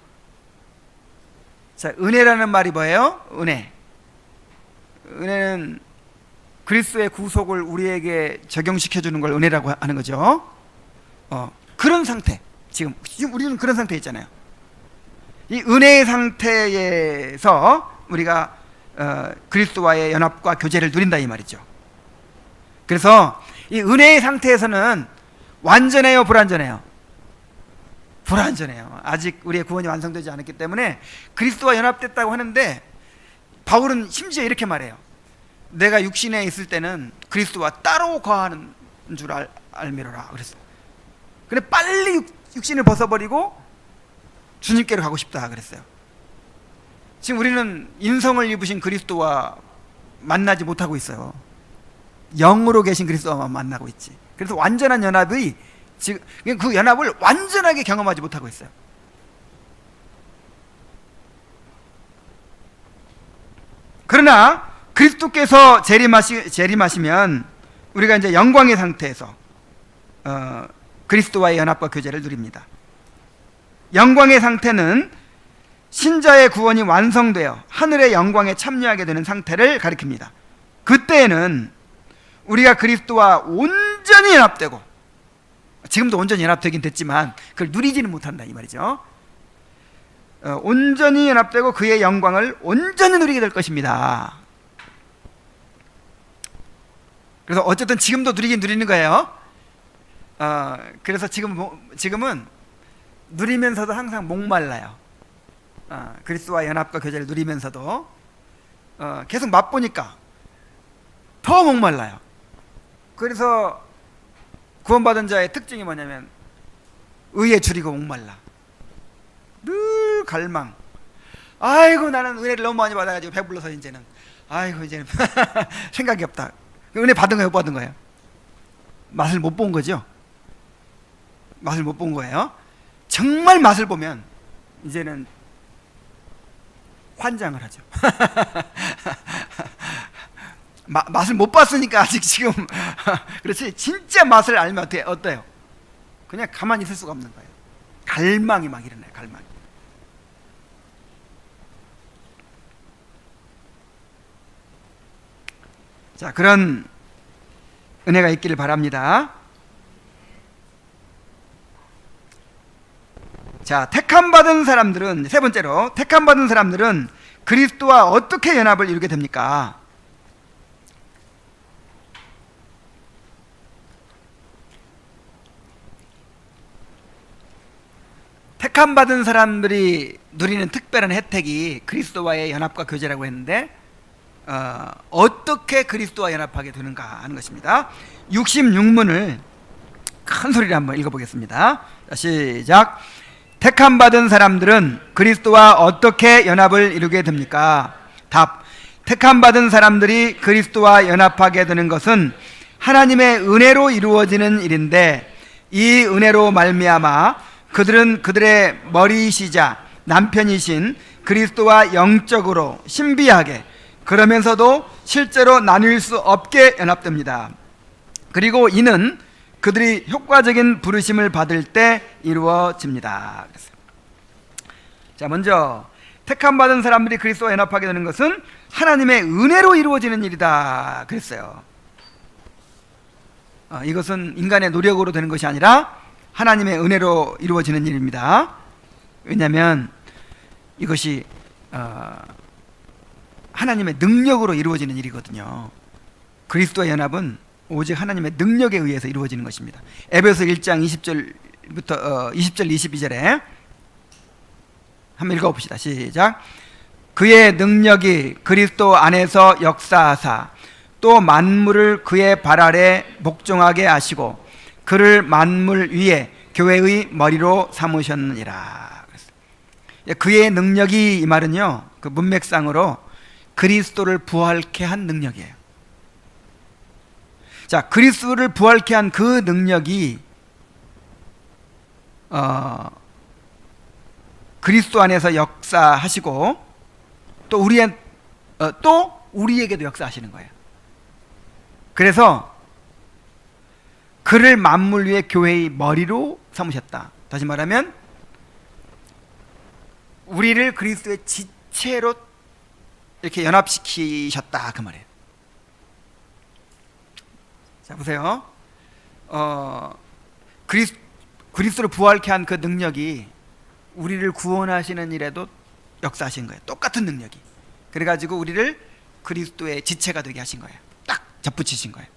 자, 은혜라는 말이 뭐예요? 은혜는 그리스도의 구속을 우리에게 적용시켜 주는 걸 은혜라고 하는 거죠. 그런 상태, 지금 우리는 그런 상태에 있잖아요. 이 은혜의 상태에서 우리가 그리스도와의 연합과 교제를 누린다 이 말이죠. 그래서 이 은혜의 상태에서는 완전해요, 불완전해요? 불완전해요. 아직 우리의 구원이 완성되지 않았기 때문에 그리스도와 연합됐다고 하는데, 바울은 심지어 이렇게 말해요. 내가 육신에 있을 때는 그리스도와 따로 거하는 줄 알미로라 그랬어요. 근데 빨리 육신을 벗어버리고 주님께로 가고 싶다 그랬어요. 지금 우리는 인성을 입으신 그리스도와 만나지 못하고 있어요. 영으로 계신 그리스도와 만나고 있지. 그래서 완전한 연합이 지금 그 연합을 완전하게 경험하지 못하고 있어요. 그러나 그리스도께서 재림하시면 우리가 이제 영광의 상태에서 그리스도와의 연합과 교제를 누립니다. 영광의 상태는 신자의 구원이 완성되어 하늘의 영광에 참여하게 되는 상태를 가리킵니다. 그때에는 우리가 그리스도와 온전히 연합되고, 지금도 온전히 연합되긴 됐지만 그걸 누리지는 못한다 이 말이죠. 온전히 연합되고 그의 영광을 온전히 누리게 될 것입니다. 그래서 어쨌든 지금도 누리긴 누리는 거예요. 그래서 지금은 누리면서도 항상 목말라요. 그리스도와 연합과 교제를 누리면서도 계속 맛보니까 더 목말라요. 그래서 구원받은 자의 특징이 뭐냐면 의에 줄이고 목말라. 늘 갈망. 아이고 나는 은혜를 너무 많이 받아가지고 배불러서 이제는 이제는 생각이 없다. 은혜 받은 거예요, 못 받은 거예요? 맛을 못 본 거죠. 맛을 못 본 거예요. 정말 맛을 보면 이제는 환장을 하죠. 맛을 못 봤으니까 아직 지금 그렇지, 진짜 맛을 알면 어때요? 그냥 가만히 있을 수가 없는 거예요. 갈망이 막 일어나요. 갈망이. 자, 그런 은혜가 있기를 바랍니다. 자, 택함받은 사람들은, 세 번째로 택함받은 사람들은 그리스도와 어떻게 연합을 이루게 됩니까? 택함받은 사람들이 누리는 특별한 혜택이 그리스도와의 연합과 교제라고 했는데, 어떻게 그리스도와 연합하게 되는가 하는 것입니다. 66문을 큰 소리로 한번 읽어보겠습니다. 자, 시작. 택함받은 사람들은 그리스도와 어떻게 연합을 이루게 됩니까? 답. 택함받은 사람들이 그리스도와 연합하게 되는 것은 하나님의 은혜로 이루어지는 일인데, 이 은혜로 말미암아 그들은 그들의 머리이시자 남편이신 그리스도와 영적으로 신비하게, 그러면서도 실제로 나눌 수 없게 연합됩니다. 그리고 이는 그들이 효과적인 부르심을 받을 때 이루어집니다. 자, 먼저 택함받은 사람들이 그리스도와 연합하게 되는 것은 하나님의 은혜로 이루어지는 일이다 그랬어요. 이것은 인간의 노력으로 되는 것이 아니라 하나님의 은혜로 이루어지는 일입니다. 왜냐하면 이것이 하나님의 능력으로 이루어지는 일이거든요. 그리스도와 연합은 오직 하나님의 능력에 의해서 이루어지는 것입니다. 에베소 1장 20절부터 20절 22절에 한번 읽어봅시다. 시작. 그의 능력이 그리스도 안에서 역사하사 또 만물을 그의 발 아래 복종하게 하시고 그를 만물 위에 교회의 머리로 삼으셨느니라. 그의 능력이, 이 말은요, 그 문맥상으로 그리스도를 부활케 한 능력이에요. 자, 그리스도를 부활케 한 그 능력이 그리스도 안에서 역사하시고 또 우리에게도 역사하시는 거예요. 그래서 그를 만물 위에 교회의 머리로 삼으셨다. 다시 말하면 우리를 그리스도의 지체로 이렇게 연합시키셨다 그 말이에요. 자, 보세요. 그리스도를 부활케 한 그 능력이 우리를 구원하시는 일에도 역사하신 거예요. 똑같은 능력이. 그래가지고 우리를 그리스도의 지체가 되게 하신 거예요. 딱 접붙이신 거예요.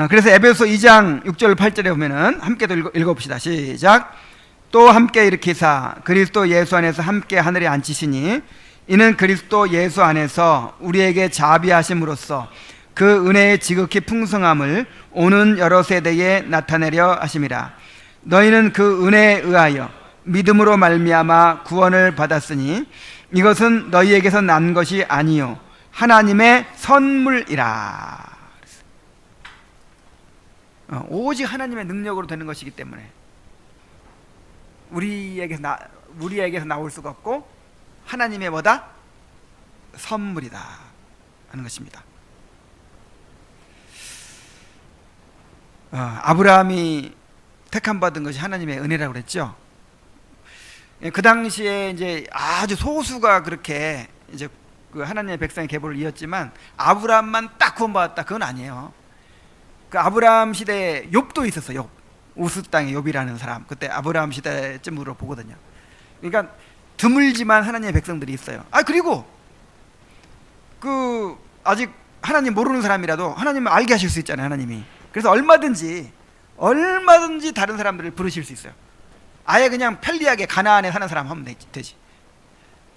그래서 에베소 2장 6절 8절에 보면은 함께 또 읽어봅시다. 시작. 또 함께 일으키사 그리스도 예수 안에서 함께 하늘에 앉히시니 이는 그리스도 예수 안에서 우리에게 자비하심으로써 그 은혜의 지극히 풍성함을 오는 여러 세대에 나타내려 하심이라. 너희는 그 은혜에 의하여 믿음으로 말미암아 구원을 받았으니 이것은 너희에게서 난 것이 아니요 하나님의 선물이라. 오직 하나님의 능력으로 되는 것이기 때문에 우리에게서 나올 수가 없고 하나님의 뭐다? 선물이다. 하는 것입니다. 아브라함이 택함 받은 것이 하나님의 은혜라고 그랬죠. 그 당시에 이제 아주 소수가 그렇게 이제 그 하나님의 백성의 계보를 이었지만 아브라함만 딱 구원받았다, 그건 아니에요. 그 아브라함 시대에 욥도 있었어요. 욥, 우스 땅의 욥이라는 사람, 그때 아브라함 시대쯤으로 보거든요. 그러니까 드물지만 하나님의 백성들이 있어요. 그리고 그 아직 하나님 모르는 사람이라도 하나님을 알게 하실 수 있잖아요, 하나님이. 그래서 얼마든지 다른 사람들을 부르실 수 있어요. 아예 그냥 편리하게 가나안에 사는 사람 하면 되지.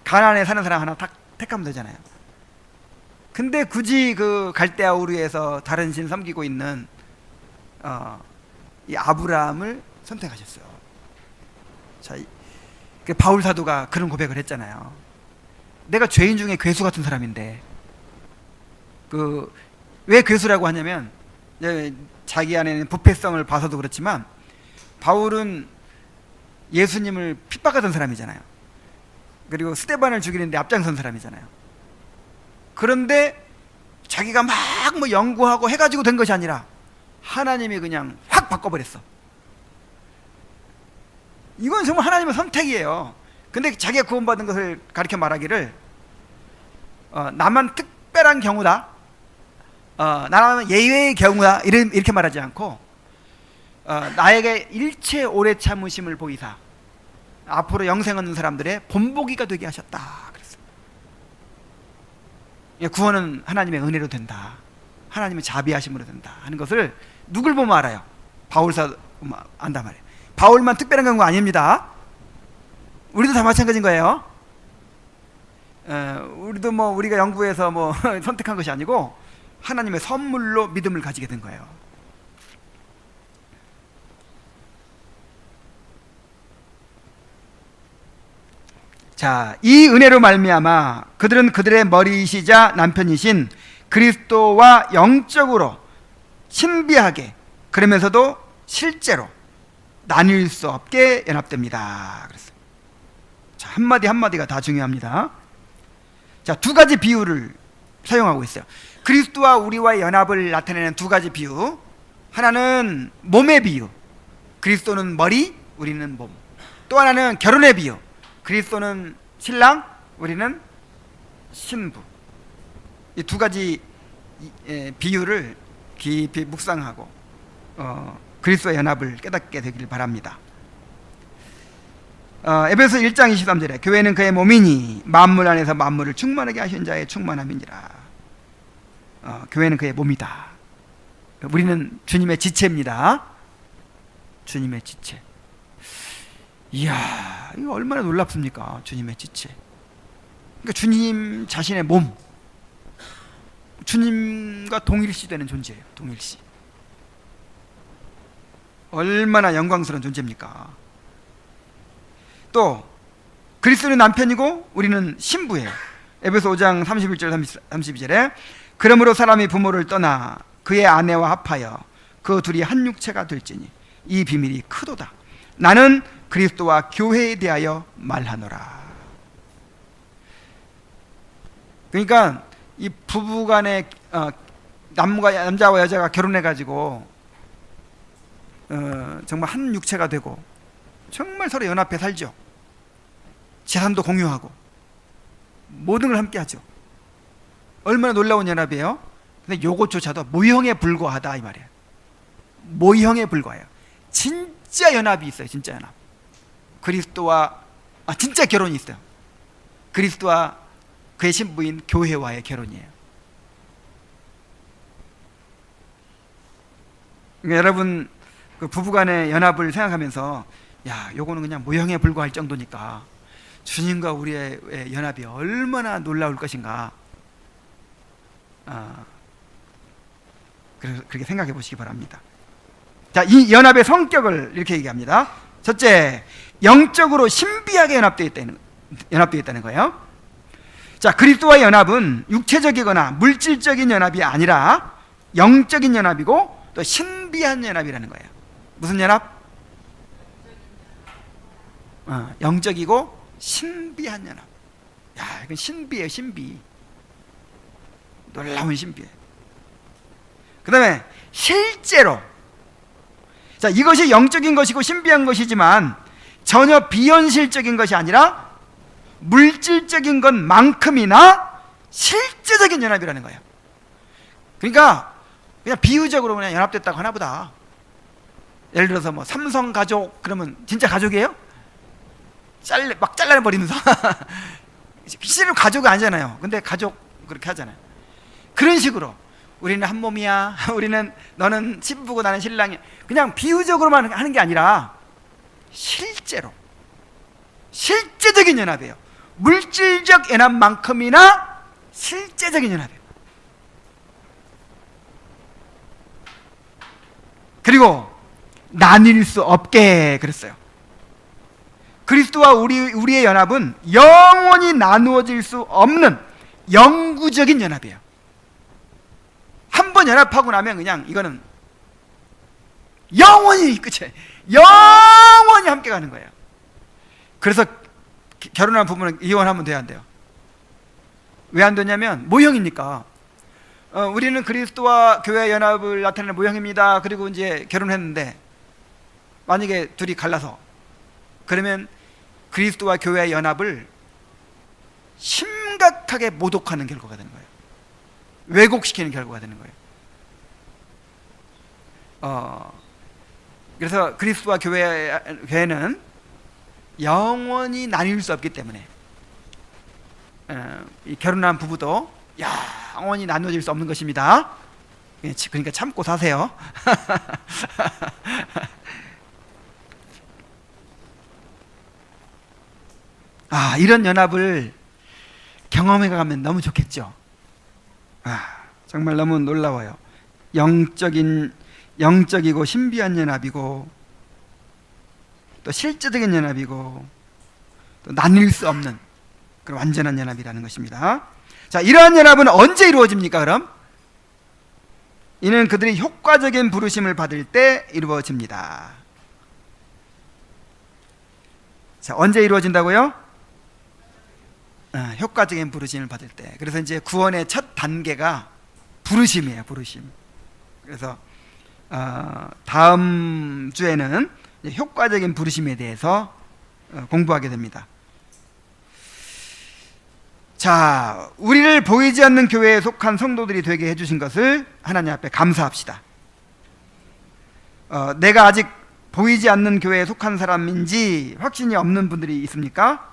가나안에 사는 사람 하나 딱 택하면 되잖아요. 근데 굳이 그 갈대아 우르에서 다른 신 섬기고 있는 이 아브라함을 선택하셨어요. 자, 그 바울 사도가 그런 고백을 했잖아요. 내가 죄인 중에 괴수 같은 사람인데, 왜 괴수라고 하냐면 자기 안에는 부패성을 봐서도 그렇지만 바울은 예수님을 핍박하던 사람이잖아요. 그리고 스데반을 죽이는데 앞장선 사람이잖아요. 그런데 자기가 막 뭐 연구하고 해가지고 된 것이 아니라 하나님이 그냥 확 바꿔버렸어. 이건 정말 하나님의 선택이에요. 근데 자기가 구원받은 것을 가르쳐 말하기를 나만 특별한 경우다, 나는 예외의 경우다, 이렇게 말하지 않고 나에게 일체 오래 참으심을 보이사 앞으로 영생 얻는 사람들의 본보기가 되게 하셨다 그랬어요. 구원은 하나님의 은혜로 된다, 하나님의 자비하심으로 된다 하는 것을 누굴 보면 알아요? 바울사 안단 말이에요. 바울만 특별한 경우가 아닙니다. 우리도 다 마찬가지인 거예요. 우리도 뭐 우리가 연구해서 뭐 선택한 것이 아니고 하나님의 선물로 믿음을 가지게 된 거예요. 자, 이 은혜로 말미암아 그들은 그들의 머리이시자 남편이신 그리스도와 영적으로 신비하게, 그러면서도 실제로 나뉠 수 없게 연합됩니다. 그랬어요. 자, 한마디 한마디가 다 중요합니다. 자, 두 가지 비유를 사용하고 있어요. 그리스도와 우리와의 연합을 나타내는 두 가지 비유. 하나는 몸의 비유, 그리스도는 머리, 우리는 몸. 또 하나는 결혼의 비유, 그리스도는 신랑, 우리는 신부. 이 두 가지 비유를 깊이 묵상하고 그리스도의 연합을 깨닫게 되길 바랍니다. 에베소 1장 23절에 교회는 그의 몸이니 만물 안에서 만물을 충만하게 하신 자의 충만함이니라. 교회는 그의 몸이다. 우리는 주님의 지체입니다. 주님의 지체. 이야, 이거 얼마나 놀랍습니까? 주님의 지체. 그러니까 주님 자신의 몸, 주님과 동일시 되는 존재예요. 동일시. 얼마나 영광스러운 존재입니까? 또 그리스도는 남편이고 우리는 신부예요. 에베소 5장 31절 32절에 그러므로 사람이 부모를 떠나 그의 아내와 합하여 그 둘이 한 육체가 될지니 이 비밀이 크도다. 나는 그리스도와 교회에 대하여 말하노라. 그러니까 이 부부간에 남자와 여자가 결혼해가지고 정말 한 육체가 되고 정말 서로 연합해 살죠. 재산도 공유하고 모든 걸 함께 하죠. 얼마나 놀라운 연합이에요. 근데 요것조차도 모형에 불과하다 이 말이에요. 모형에 불과해요. 진짜 연합이 있어요. 진짜 연합. 그리스도와 진짜 결혼이 있어요. 그리스도와 그의 신부인 교회와의 결혼이에요. 그러니까 여러분 그 부부간의 연합을 생각하면서 야, 요거는 그냥 모형에 불과할 정도니까 주님과 우리의 연합이 얼마나 놀라울 것인가. 그렇게 생각해 보시기 바랍니다. 자, 이 연합의 성격을 이렇게 얘기합니다. 첫째, 영적으로 신비하게 연합되어 있다는 거예요. 자, 그리스도와의 연합은 육체적이거나 물질적인 연합이 아니라 영적인 연합이고 또 신비한 연합이라는 거예요. 무슨 연합? 영적이고 신비한 연합. 야, 이건 신비예요, 신비. 놀라운 신비예요. 그 다음에 실제로, 자, 이것이 영적인 것이고 신비한 것이지만 전혀 비현실적인 것이 아니라 물질적인 것만큼이나 실제적인 연합이라는 거예요. 그러니까 그냥 비유적으로 그냥 연합됐다고 하나보다. 예를 들어서 뭐 삼성 가족 그러면 진짜 가족이에요? 막 잘라버리면서 실제로 가족이 아니잖아요. 근데 가족 그렇게 하잖아요. 그런 식으로 우리는 한 몸이야. 우리는, 너는 신부고 나는 신랑이야. 그냥 비유적으로만 하는 게 아니라 실제로 실제적인 연합이에요. 물질적 연합만큼이나 실제적인 연합이에요. 그리고 나뉠 수 없게 그랬어요. 그리스도와 우리의 연합은 영원히 나누어질 수 없는 영구적인 연합이에요. 한 번 연합하고 나면 그냥 이거는 영원히 끝이에요. 영원히 함께 가는 거예요. 그래서 결혼한 부부는 이혼하면 돼야 안 돼요. 왜 안 되냐면 모형이니까. 우리는 그리스도와 교회의 연합을 나타내는 모형입니다. 그리고 이제 결혼했는데 만약에 둘이 갈라서, 그러면 그리스도와 교회의 연합을 심각하게 모독하는 결과가 되는 거예요. 왜곡시키는 결과가 되는 거예요. 그래서 그리스도와 교회는 영원히 나뉠 수 없기 때문에 이 결혼한 부부도 영원히 나눠질 수 없는 것입니다. 그러니까 참고 사세요. 이런 연합을 경험해 가면 너무 좋겠죠. 정말 너무 놀라워요. 영적이고 신비한 연합이고, 또 실제적인 연합이고, 또 나뉠 수 없는 그런 완전한 연합이라는 것입니다. 자, 이러한 연합은 언제 이루어집니까? 그럼 이는 그들이 효과적인 부르심을 받을 때 이루어집니다. 자, 언제 이루어진다고요? 효과적인 부르심을 받을 때. 그래서 이제 구원의 첫 단계가 부르심이에요. 부르심. 그래서 다음 주에는 효과적인 부르심에 대해서 공부하게 됩니다. 자, 우리를 보이지 않는 교회에 속한 성도들이 되게 해주신 것을 하나님 앞에 감사합시다. 내가 아직 보이지 않는 교회에 속한 사람인지 확신이 없는 분들이 있습니까?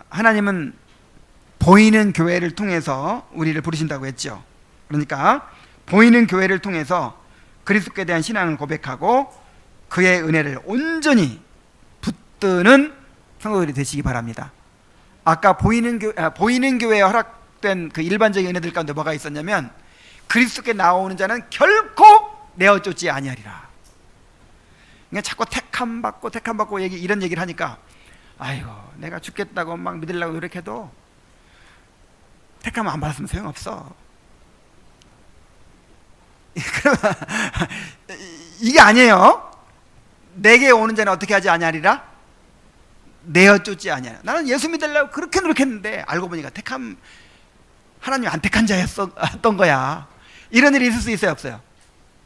하나님은 보이는 교회를 통해서 우리를 부르신다고 했죠. 그러니까 보이는 교회를 통해서 그리스도께 대한 신앙을 고백하고 그의 은혜를 온전히 붙드는 성도들이 되시기 바랍니다. 아까 보이는 교회에 허락된 그 일반적인 은혜들 가운데 뭐가 있었냐면, 그리스도께 나오는 자는 결코 내어 쫓지 아니하리라. 그러니까 자꾸 택함 받고 이런 얘기를 하니까, 아이고 내가 죽겠다고 막 믿으려고 노력해도 택하면 안 받았으면 소용없어. 이게 아니에요. 내게 오는 자는 어떻게 하지 아니하리라? 내어 쫓지 아니하리라. 나는 예수 믿으려고 그렇게 노력했는데 알고 보니까 하나님 안 택한 자였던 거야. 이런 일이 있을 수 있어요, 없어요?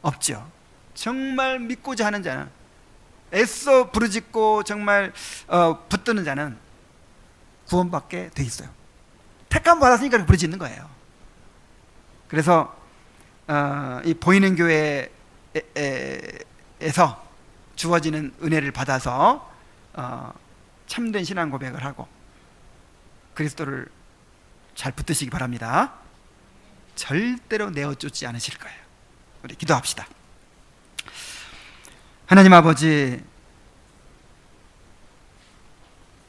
없죠. 정말 믿고자 하는 자는, 애써 부르짖고 정말 붙드는 자는 구원받게 돼 있어요. 택함 받았으니까 부르짖는 거예요. 그래서 이 보이는 교회에서 주어지는 은혜를 받아서 참된 신앙 고백을 하고 그리스도를 잘 붙드시기 바랍니다. 절대로 내어 쫓지 않으실 거예요. 우리 기도합시다. 하나님 아버지,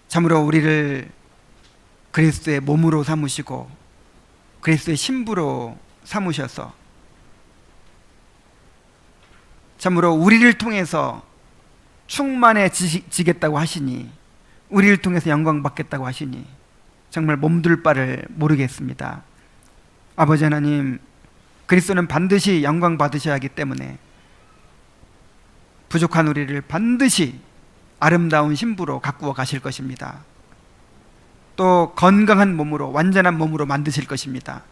참으로 우리를 그리스도의 몸으로 삼으시고 그리스도의 신부로 삼으셔서 참으로 우리를 통해서 충만해지겠다고 하시니, 우리를 통해서 영광 받겠다고 하시니 정말 몸둘 바를 모르겠습니다. 아버지 하나님, 그리스도는 반드시 영광 받으셔야 하기 때문에 부족한 우리를 반드시 아름다운 신부로 가꾸어 가실 것입니다. 또 건강한 몸으로, 완전한 몸으로 만드실 것입니다.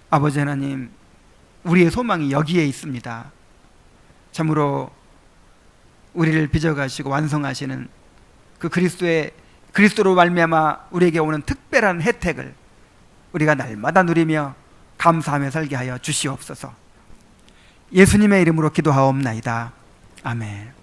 아버지 하나님, 우리의 소망이 여기에 있습니다. 참으로 우리를 빚어가시고 완성하시는 그 그리스도로 말미암아 우리에게 오는 특별한 혜택을 우리가 날마다 누리며 감사하며 살게 하여 주시옵소서. 예수님의 이름으로 기도하옵나이다. 아멘.